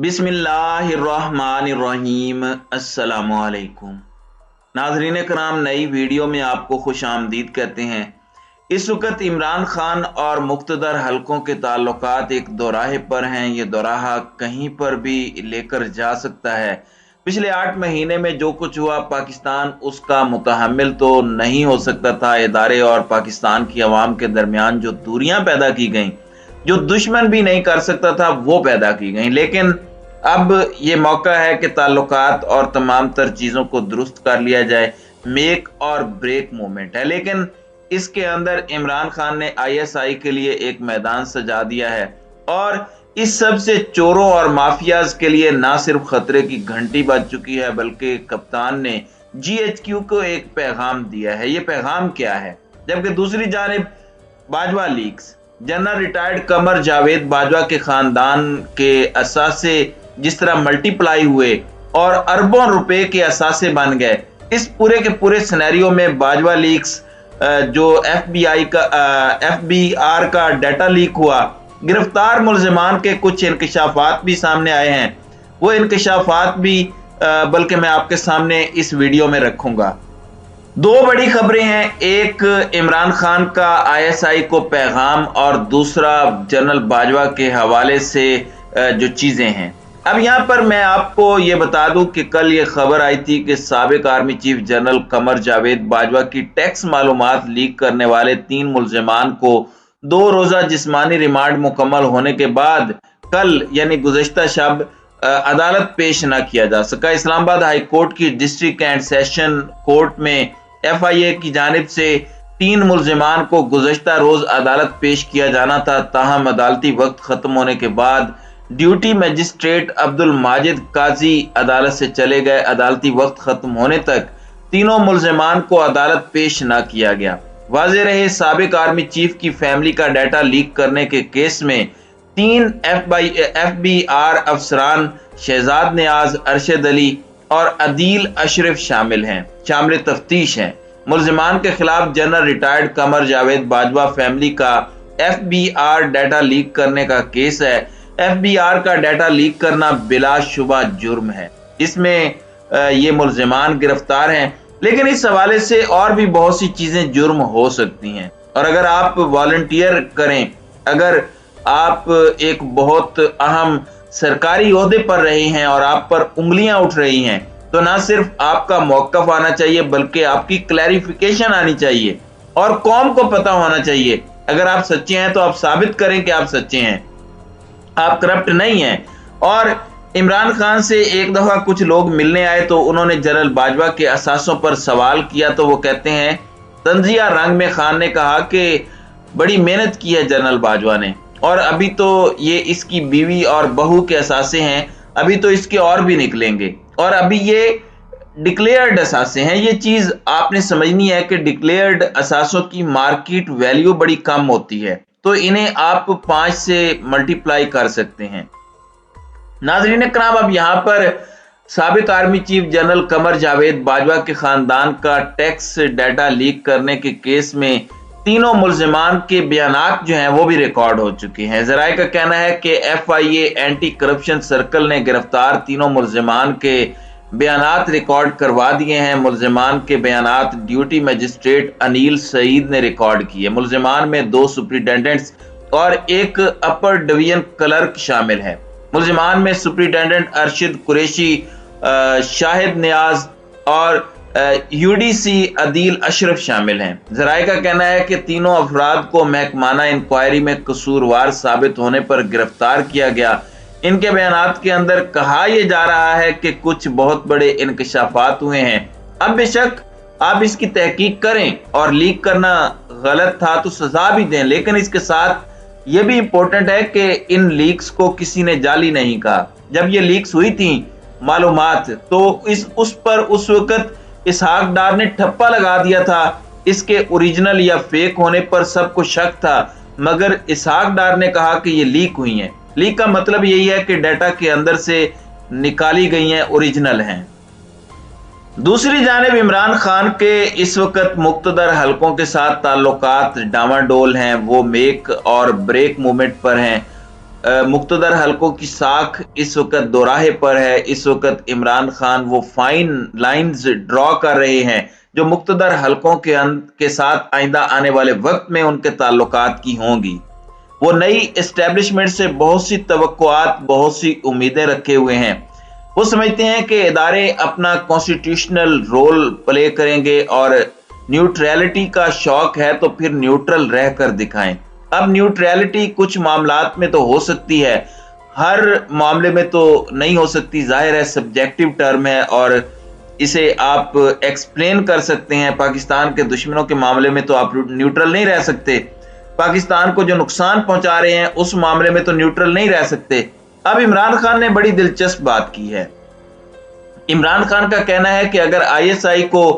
बिस्मिल्लाहिर्रहमानिर्रहीम। अस्सलामुअलैकुम नाज़रीन कराम, नई वीडियो में आपको खुश आमदीद कहते हैं। इस वक्त इमरान खान और मुक़्तदर हलकों के ताल्लुकात एक दोराहे पर हैं। ये दोराहा कहीं पर भी लेकर जा सकता है। पिछले 8 महीने में जो कुछ हुआ, पाकिस्तान उसका मुतहम्मिल तो नहीं हो सकता था। इदारे और पाकिस्तान की आवाम के दरमियान जो दूरियां पैदा की गईं, जो दुश्मन भी नहीं कर सकता था, वो पैदा की गई। लेकिन अब ये मौका है कि ताल्लुकात और तमाम तर चीज़ों को दुरुस्त कर लिया जाए। मेक और ब्रेक मूवमेंट है, लेकिन इसके अंदर इमरान खान ने ISI के लिए एक मैदान सजा दिया है और इस सब से चोरों और माफियाज के लिए ना सिर्फ खतरे की घंटी बज चुकी है, बल्कि कप्तान ने GHQ को एक पैगाम दिया है। ये पैगाम क्या है? जबकि दूसरी जानिब Bajwa leaks, general retired Qamar Javed Bajwa के खानदान के असासे जिस तरह मल्टीप्लाई हुए और अरबों रुपए के असासे बन गए, इस पूरे के पूरे सिनेरियो में बाजवा लीक्स जो FBR का डाटा लीक हुआ, गिरफ्तार मुल्जिमान के कुछ इंकशाफात भी सामने आए हैं। वो इंकशाफात भी बल्कि मैं आपके सामने इस वीडियो में रखूंगा। दो बड़ी खबरें हैं, एक इमरान खान का ISI को पैगाम और दूसरा जनरल बाजवा के हवाले से जो चीजें हैं। अब यहाँ पर मैं आपको ये बता दूं कि कल ये खबर आई थी कि साबिक army chief general Qamar Javed Bajwa की टैक्स मालूमात लीक करने वाले 3 मुल्जिमान को 2 रोजा जिस्मानी रिमांड मुकम्मल होने के बाद कल यानी गुज़श्ता शब अदालत पेश न किया जा सका। इस्लामाबाद हाई कोर्ट की डिस्ट्रिक्ट एंड सेशन कोर्ट में FIA की जानिब से 3 मुल्जिमान को गुज़श्ता रोज अदालत पेश किया जाना था। ताहम अदालती वक्त खत्म होने के बाद ड्यूटी मजिस्ट्रेट अब्दुल माजिद काजी अदालत से चले गए। अदालती वक्त खत्म होने तक तीनों मुल्जिमान को अदालत पेश न किया गया। वाज़ेह रहे, साबिक आर्मी चीफ की फैमिली का डाटा लीक करने के केस में 3 FBR अफसरान शहजाद नियाज, अरशद अली और अदील अशरफ शामिल तफ्तीश हैं। मुल्जिमान के खिलाफ general retired Qamar Javed Bajwa family का FBR डाटा लीक करने का केस है। FBR का डाटा लीक करना बिलाशुबा जुर्म है। इसमें ये मुल्जिमान गिरफ्तार हैं, लेकिन इस हवाले से और भी बहुत सी चीजें जुर्म हो सकती हैं। और अगर आप वॉलंटियर करें, अगर आप एक बहुत अहम सरकारी ओहदे पर रहे हैं और आप पर उंगलियां उठ रही हैं, तो ना सिर्फ आपका मौकफ आना चाहिए, बल्कि आपकी क्लैरिफिकेशन आनी चाहिए और कौम को पता होना चाहिए। अगर आप सच्चे हैं तो आप साबित करें कि आप सच्चे हैं, आप करप्ट नहीं हैं। और इमरान खान से एक दफा कुछ लोग मिलने आए तो उन्होंने जनरल बाजवा के असासों पर सवाल किया, तो वो कहते हैं, तंजिया रंग में खान ने कहा कि बड़ी मेहनत की है जनरल बाजवा ने, और अभी तो ये इसकी बीवी और बहू के असासे हैं, अभी तो इसके और भी निकलेंगे, और अभी ये डिक्लेयर्ड असासे हैं। ये चीज आपने समझनी है कि डिक्लेयर्ड असासों की मार्केट वैल्यू बड़ी कम होती है, तो इन्हें आप 5 से मल्टीप्लाई कर सकते हैं। नाज़रीन कराम, अब यहाँ पर साबिक army chief general Qamar Javed Bajwa के खानदान का टैक्स डाटा लीक करने के केस में तीनों मुल्जिमान के बयानात जो हैं वो भी रिकॉर्ड हो चुके हैं। जराए का कहना है कि FIA एंटी करप्शन सर्कल ने गिरफ्तार तीनों मुल्जिमान के बयानात रिकॉर्ड करवा दिए हैं। मुल्जिमान के बयानात ड्यूटी मजिस्ट्रेट अनिल सईद ने रिकॉर्ड किए। मुल्जिमान में 2 सुपरिटेंडेंट्स और 1 अपर डिवीजन क्लर्क शामिल है। मुल्जिमान में सुपरिटेंडेंट अरशद कुरैशी, शाहिद नियाज और UDC अदील अशरफ शामिल हैं। जराए का कहना है कि तीनों अफराद को महकमाना इंक्वायरी में कसूरवार साबित होने पर गिरफ्तार किया गया। इनके बयानात के अंदर कहा यह जा रहा है कि कुछ बहुत बड़े इंकशाफात हुए हैं। अब बेशक आप इसकी तहकीक करें और लीक करना गलत था तो सजा भी दें, लेकिन इसके साथ यह भी इंपॉर्टेंट है कि इन लीक्स को किसी ने जाली नहीं कहा। जब ये लीक्स हुई थी मालूमात, तो उस पर उस वक्त इसहाक डार ने ठप्पा लगा दिया था। इसके ओरिजिनल या फेक होने पर सबको शक था, मगर इसहाक डार ने कहा कि ये लीक हुई हैं। लीक का मतलब यही है कि डाटा के अंदर से निकाली गई हैं, ओरिजिनल हैं। दूसरी जानिब इमरान खान के इस वक्त मुक़्तदर हलकों के साथ ताल्लुकात डामाडोल हैं। वो मेक और ब्रेक मूवमेंट पर हैं। मुक्तदर हलकों की साख इस वक्त दोराहे पर है। इस वक्त इमरान खान वो फाइन लाइंस ड्रॉ कर रहे हैं जो मुक्तदर हलकों के साथ आइंदा आने वाले वक्त में उनके ताल्लुकात की होंगी। वो नई एस्टेब्लिशमेंट से बहुत सी तवक्कुआत, बहुत सी उम्मीदें रखे हुए हैं। वो समझते हैं कि इदारे अपना कॉन्स्टिट्यूशनल रोल प्ले करेंगे और न्यूट्रलिटी का शौक है तो फिर न्यूट्रल रहकर दिखाएं। अब न्यूट्रलिटी कुछ मामलात में तो हो सकती है, हर मामले में तो नहीं हो सकती। जाहिर है सब्जेक्टिव टर्म है और इसे आप एक्सप्लेन कर सकते हैं। पाकिस्तान के दुश्मनों के मामले में तो आप न्यूट्रल नहीं रह सकते, पाकिस्तान को जो नुकसान पहुंचा रहे हैं उस मामले में तो न्यूट्रल नहीं रह सकते। अब इमरान खान ने बड़ी दिलचस्प बात की है। इमरान खान का कहना है कि अगर आईएसआई को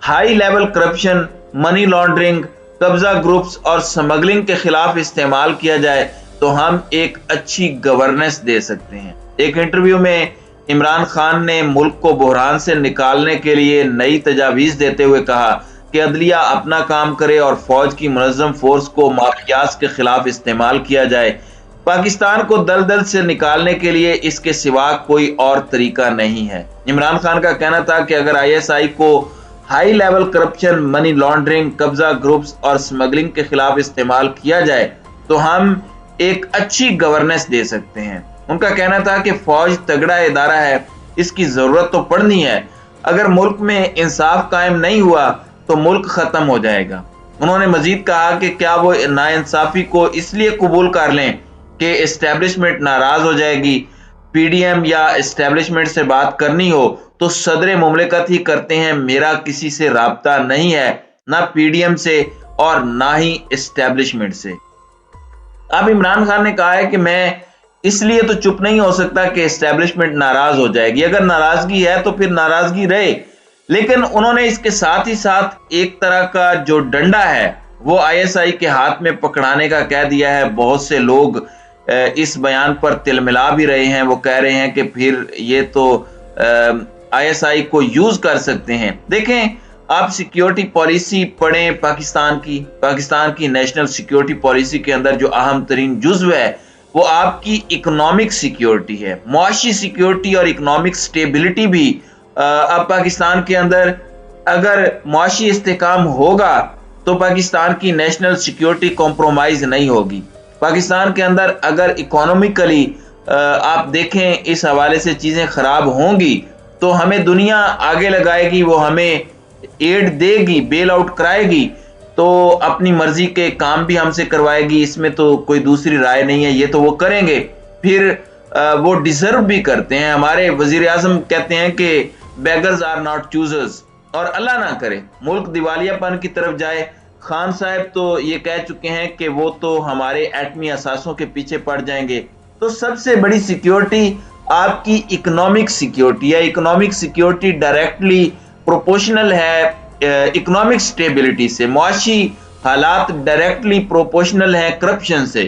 high level corruption, money laundering, कब्जा ग्रुप्स और स्मगलिंग के खिलाफ इस्तेमाल किया जाए तो हम एक अच्छी गवर्नेंस दे सकते हैं। एक इंटरव्यू में इमरान खान ने मुल्क को बहरान से निकालने के लिए नई तजावीज देते हुए कहा कि अदलिया अपना काम करे और फौज की मुनज़्ज़म फोर्स को माफियाज के खिलाफ इस्तेमाल किया जाए। पाकिस्तान को दलदल से निकालने के लिए इसके सिवा कोई और तरीका नहीं है। इमरान खान का कहना था कि अगर आईएसआई को high level corruption, money laundering, कब्जा ग्रुप्स और स्मगलिंग के खिलाफ इस्तेमाल किया जाए तो हम एक अच्छी गवर्नेंस दे सकते हैं। उनका कहना था कि फौज तगड़ा इदारा है, इसकी जरूरत तो पड़नी है। अगर मुल्क में इंसाफ कायम नहीं हुआ तो मुल्क खत्म हो जाएगा। उन्होंने मजीद कहा कि क्या वो नाइंसाफी को इसलिए कबूल कर लें कि एस्टेब्लिशमेंट नाराज हो जाएगी। पीडीएम या एस्टेब्लिशमेंट से बात करनी हो तो सदर मुमलिकत ही करते हैं। मेरा किसी से राब्ता नहीं है, ना पीडीएम से और ना ही एस्टेब्लिशमेंट से। अब इमरान खान ने कहा है कि मैं इसलिए तो चुप नहीं हो सकता कि एस्टेब्लिशमेंट नाराज हो जाएगी। अगर नाराजगी है तो फिर नाराजगी रहे, लेकिन उन्होंने इसके साथ ही साथ एक तरह का जो डंडा है वो आईएसआई के हाथ में पकड़ाने का कह दिया है। बहुत से लोग इस बयान पर तिलमिला भी रहे हैं। वो कह रहे हैं कि फिर ये तो आईएसआई को यूज कर सकते हैं। देखें, आप सिक्योरिटी पॉलिसी पढ़ें पाकिस्तान की नेशनल सिक्योरिटी पॉलिसी के अंदर जो अहम तरीन जुज्व है वो आपकी इकोनॉमिक सिक्योरिटी है। मुआशी सिक्योरिटी और इकोनॉमिक स्टेबिलिटी भी अब पाकिस्तान के अंदर अगर मुआशी इस्तेकाम होगा तो पाकिस्तान की नेशनल सिक्योरिटी कॉम्प्रोमाइज नहीं होगी। पाकिस्तान के अंदर अगर इकोनॉमिकली आप देखें इस हवाले से चीजें खराब होंगी तो हमें दुनिया आगे लगाएगी, वो हमें एड देगी, बेल आउट कराएगी, तो अपनी मर्जी के काम भी हमसे करवाएगी। इसमें तो कोई दूसरी राय नहीं है, ये तो वो करेंगे। फिर वो डिजर्व भी करते हैं। हमारे वजीर आजम कहते हैं कि बेगर्स आर नॉट चूजर्स, और अल्लाह ना करे मुल्क दिवालियापन की तरफ जाए। खान साहब तो ये कह चुके हैं कि वो तो हमारे एटमी असासों के पीछे पड़ जाएंगे। तो सबसे बड़ी सिक्योरिटी आपकी इकोनॉमिक सिक्योरिटी है। इकोनॉमिक सिक्योरिटी डायरेक्टली प्रोपोर्शनल है इकोनॉमिक स्टेबिलिटी से। मुआशी हालात डायरेक्टली प्रोपोर्शनल है करप्शन से।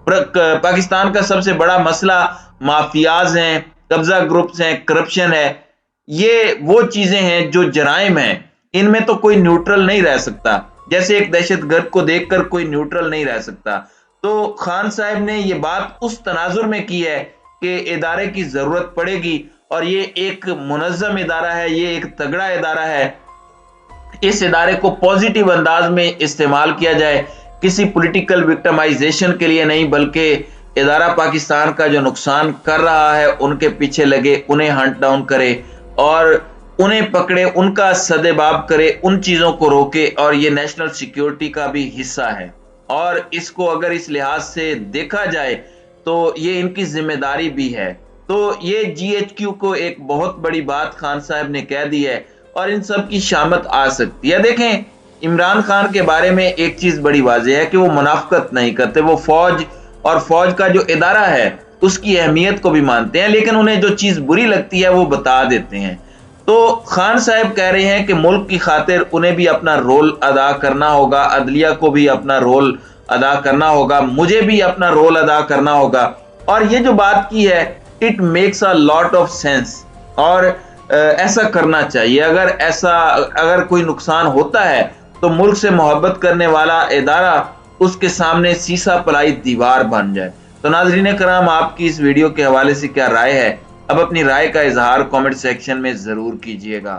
पाकिस्तान का सबसे बड़ा मसला माफियाज हैं, कब्जा ग्रुप्स हैं, करप्शन है। ये वो चीजें हैं जो जराइम हैं, इनमें तो कोई न्यूट्रल नहीं रह सकता। जैसे एक दहशतगर्द को देखकर कोई न्यूट्रल नहीं रह सकता। तो खान साहब ने ये बात उस तनाजुर में की है कि इदारे की जरूरत पड़ेगी और ये एक मुनज़्ज़म इदारा है, ये एक तगड़ा इदारा है। इस इदारे को पॉजिटिव अंदाज में इस्तेमाल किया जाए, किसी पॉलिटिकल विक्टिमाइजेशन के लिए नहीं, बल्कि इदारा पाकिस्तान का जो नुकसान कर रहा है उनके पीछे लगे, उन्हें हंट डाउन करे और उन्हें पकड़े, उनका सदेबाब करे, उन चीजों को रोके। और ये नेशनल सिक्योरिटी का भी हिस्सा है और इसको अगर इस लिहाज से देखा जाए तो ये इनकी जिम्मेदारी भी है। तो ये जीएचक्यू को एक बहुत बड़ी बात खान साहब ने कह दी है और इन सब की शामत आ सकती है। देखें, इमरान खान के बारे में एक चीज बड़ी वाज़ेह है कि वो मुनाफकत नहीं करते। वो फौज और फौज का जो इदारा है उसकी अहमियत को भी मानते हैं, लेकिन उन्हें जो चीज बुरी लगती है वो बता देते हैं। तो खान साहब कह रहे हैं कि मुल्क की खातिर उन्हें भी अपना रोल अदा करना होगा, अदलिया को भी अपना रोल अदा करना होगा, मुझे भी अपना रोल अदा करना होगा। और ये जो बात की है it makes a lot of sense और ऐसा करना चाहिए। अगर कोई नुकसान होता है तो मुल्क से मोहब्बत करने वाला इदारा उसके सामने सीसा पलाई दीवार बन जाए। तो नाज़रीन कराम, आपकी इस वीडियो के हवाले से क्या राय है? अब अपनी राय का इजहार कमेंट सेक्शन में जरूर कीजिएगा।